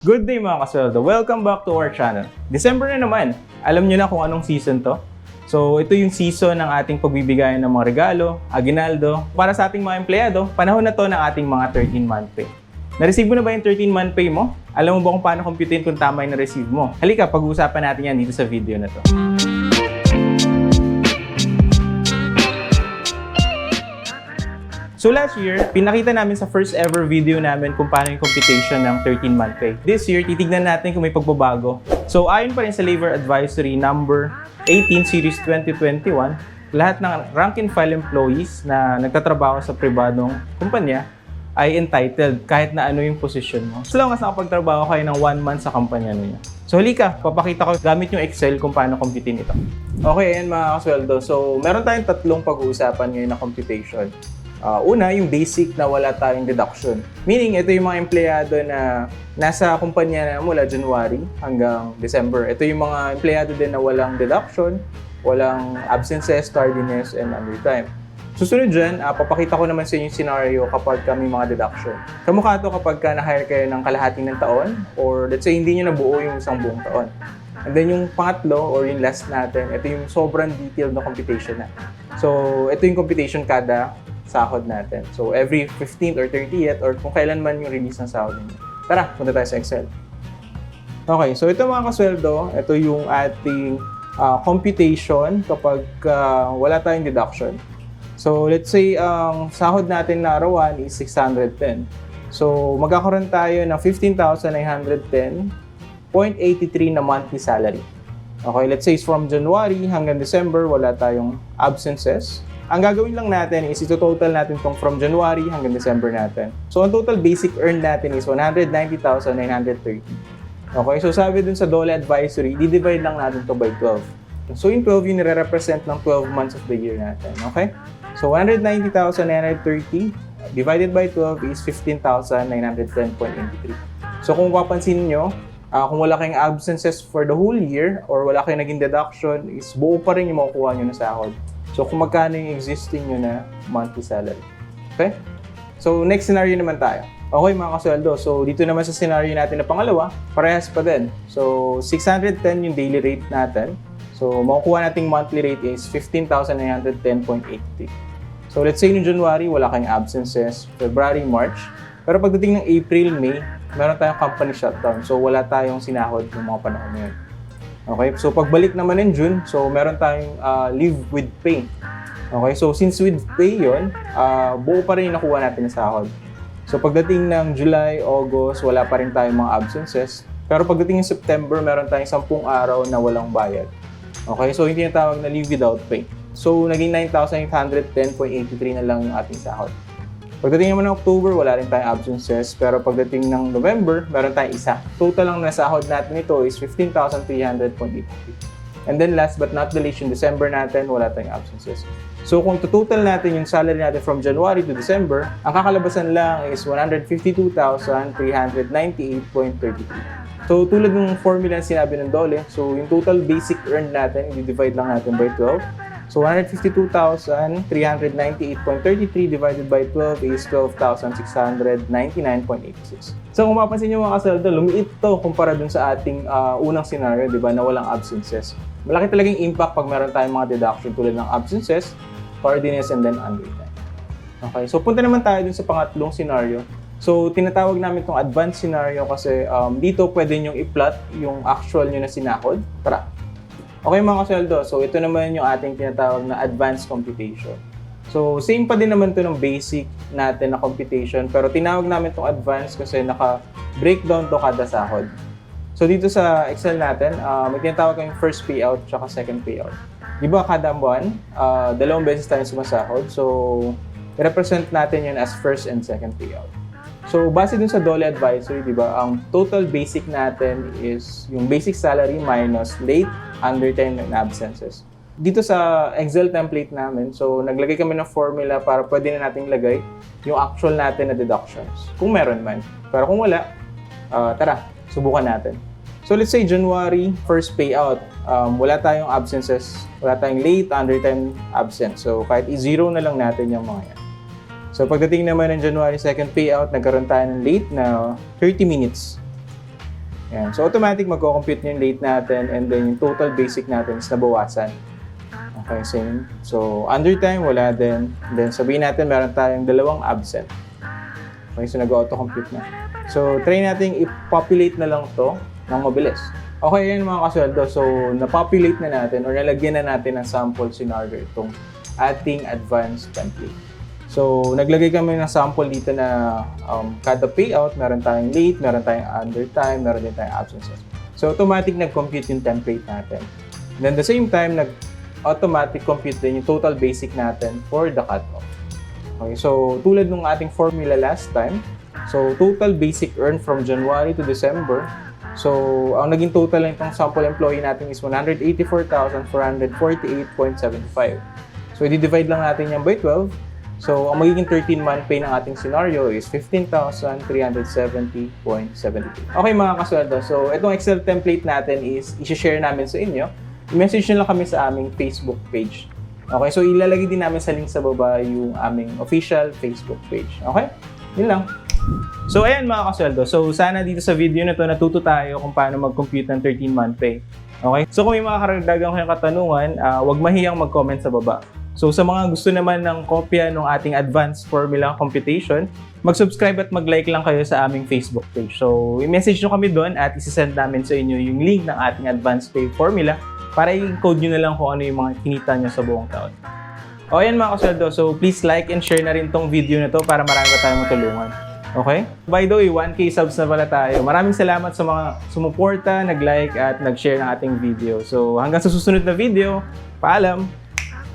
Good day mga kasweldo! Welcome back to our channel. December na naman. Alam niyo na kung anong season to? So ito yung season ng ating pagbibigayan ng mga regalo, aginaldo. Para sa ating mga empleyado, panahon na to ng ating mga 13-month pay. Na-receive mo na ba yung 13-month pay mo? Alam mo ba kung paano computein kung tama yung na-receive mo? Halika, pag-uusapan natin yan dito sa video na to. So last year, pinakita namin sa first ever video namin kung paano yung computation ng 13-month pay. This year, titignan natin kung may pagbabago. So ayon pa rin sa Labor Advisory number 18 Series 2021, lahat ng rank and file employees na nagtatrabaho sa pribadong kumpanya ay entitled kahit na ano yung position mo. As long as nakapagtrabaho kayo ng 1 month sa kumpanya niyo. So halika, papakita ko gamit yung Excel kung paano computein ito. Okay, ayan mga kasweldo. So meron tayong tatlong pag-uusapan ngayon na computation. Una, yung basic na wala tayong deduction. Meaning, ito yung mga empleyado na nasa kumpanya na mula January hanggang December. Ito yung mga empleyado din na walang deduction, walang absences, tardiness, and undertime. Susunod dyan, papakita ko naman sa inyo yung scenario kapag kami mga deduction. Kamukha ito kapag na-hire kayo ng kalahati ng taon or let's say hindi nyo nabuo yung isang buong taon. And then yung pangatlo or yung last natin, ito yung sobrang detailed na computation na. So, ito yung computation kada sahod natin. So, every 15th or 30th or kung kailan man yung release ng sahod ninyo. Tara, punta tayo sa Excel. Okay, so ito mga kasweldo, ito yung ating computation kapag wala tayong deduction. So, let's say ang sahod natin na arawan is 610. So, magkakaroon tayo ng 15,910.83 na monthly salary. Okay, let's say from January hanggang December, wala tayong absences. Ang gagawin lang natin is ito-total natin itong from January hanggang December natin. So, ang total basic earn natin is 190,930. Okay, so sabi dun sa DOLE Advisory, di-divide lang natin to by 12. So, yung 12 yung nire-represent ng 12 months of the year natin. Okay? So, 190,930 divided by 12 is 15,910.83. So, kung papansin nyo, kung wala kayong absences for the whole year or wala kayong naging deduction, is buo pa rin yung makukuha nyo na sahod. So, kung magkano yung existing nyo na monthly salary. Okay? So, next scenario naman tayo. Okay, mga kasweldo. So, dito naman sa scenario natin na pangalawa, parehas pa din. So, 610 yung daily rate natin. So, makukuha nating monthly rate is 15,910.83. So, let's say no January, wala kayong absences. February, March. Pero pagdating ng April, May, meron tayong company shutdown. So, wala tayong sinahod ng mga panahon na yun. Okay, so pagbalik naman in June, so meron tayong leave with pay. Okay, so since with pay yun, buo pa rin yung nakuha natin na sahod. So pagdating ng July, August, wala pa rin tayong mga absences. Pero pagdating ng September, meron tayong 10 araw na walang bayad. Okay, so yung tinatawag na leave without pay. So naging 9,810.83 na lang yung ating sahod. Pagdating naman ng October, wala rin tayong absences. Pero pagdating ng November, meron tayong isa. Total lang na sahod natin ito is 15,300.83. And then last but not the least, yung December natin, wala tayong absences. So kung total natin yung salary natin from January to December, ang kakalabasan lang is 152,398.33. So tulad ng formula na sinabi ng DOLE, so yung total basic earned natin, i-divide lang natin by 12. So, 152,398.33 divided by 12 is 12,699.86. So, kung mapapansin nyo mga kasweldo, lumiit to kumpara dun sa ating unang scenario, di ba, na walang absences. Malaki talagang impact pag meron tayong mga deduction tulad ng absences, tardiness, and then undertime. Okay, so punta naman tayo dun sa pangatlong scenario. So, tinatawag namin itong advanced scenario kasi dito pwede nyo i-plot yung actual nyo na sinahod. Tara! Okay mga kasweldo, so ito naman yung ating tinatawag na advanced computation. So same pa din naman to ng basic natin na computation, pero tinawag namin itong advanced kasi naka-breakdown to kada sahod. So dito sa Excel natin, may tinatawag kayong first payout at second payout. Di ba kada buwan, dalawang beses tayo sumasahod, so i-represent natin yun as first and second payout. So, base dun sa DOLE Advisory, di ba, ang total basic natin is yung basic salary minus late, undertime, and absences. Dito sa Excel template namin, so naglagay kami ng formula para pwede na nating lagay yung actual natin na deductions. Kung meron man. Pero kung wala, tara, subukan natin. So, let's say January, first payout. Wala tayong absences, wala tayong late, undertime, absent. So, kahit i-zero na lang natin yung mga yan. So pagdating naman ng January 2nd payout, nagkaroon tayo ng late na 30 minutes. Yan. So, automatic magko-compute yung late natin and then yung total basic natin is nabawasan. Okay, same. So, undertime, wala din. Then, sabihin natin meron tayong 2 absent. Okay, so nag-auto-compute na. So, try natin i-populate na lang to ng mabilis. Okay, yan mga kasweldo. So, na-populate na natin or nalagyan na natin ng sample scenario itong ating advanced template. So, naglagay kami ng sample dito na kada payout, meron tayong late, meron tayong undertime, meron din tayong absences. So, automatic nag-compute yung template natin. And then, at the same time, nag-automatic compute din yung total basic natin for the cutoff. Okay, so, tulad ng ating formula last time, so, total basic earned from January to December. So, ang naging total ng itong sample employee natin is 184,448.75. So, i-divide lang natin yan by 12. So, ang magiging 13-month pay ng ating scenario is 15,370.72. Okay mga kasweldo, so itong Excel template natin is i-share namin sa inyo. I-message nyo lang kami sa aming Facebook page. Okay, so ilalagay din namin sa link sa baba yung aming official Facebook page. Okay? Yun lang. So, ayan mga kasweldo. So, sana dito sa video na to natuto tayo kung paano mag-compute ng 13-month pay. Okay? So, kung may mga karagdagan kayong katanungan, huwag mahiyang mag-comment sa baba. So, sa mga gusto naman ng kopya ng ating advanced formula computation, mag-subscribe at mag-like lang kayo sa aming Facebook page. So, i-message nyo kami doon at isi-send namin sa inyo yung link ng ating advanced pay formula para i-code nyo na lang kung ano yung mga kinita nyo sa buong taon. O, yan mga kasweldo. So, please like and share na rin tong video na to para marami pa tayong matulungan. Okay? By the way, 1K subs na pala tayo. Maraming salamat sa mga sumuporta, nag-like at nag-share ng ating video. So, hanggang sa susunod na video, paalam!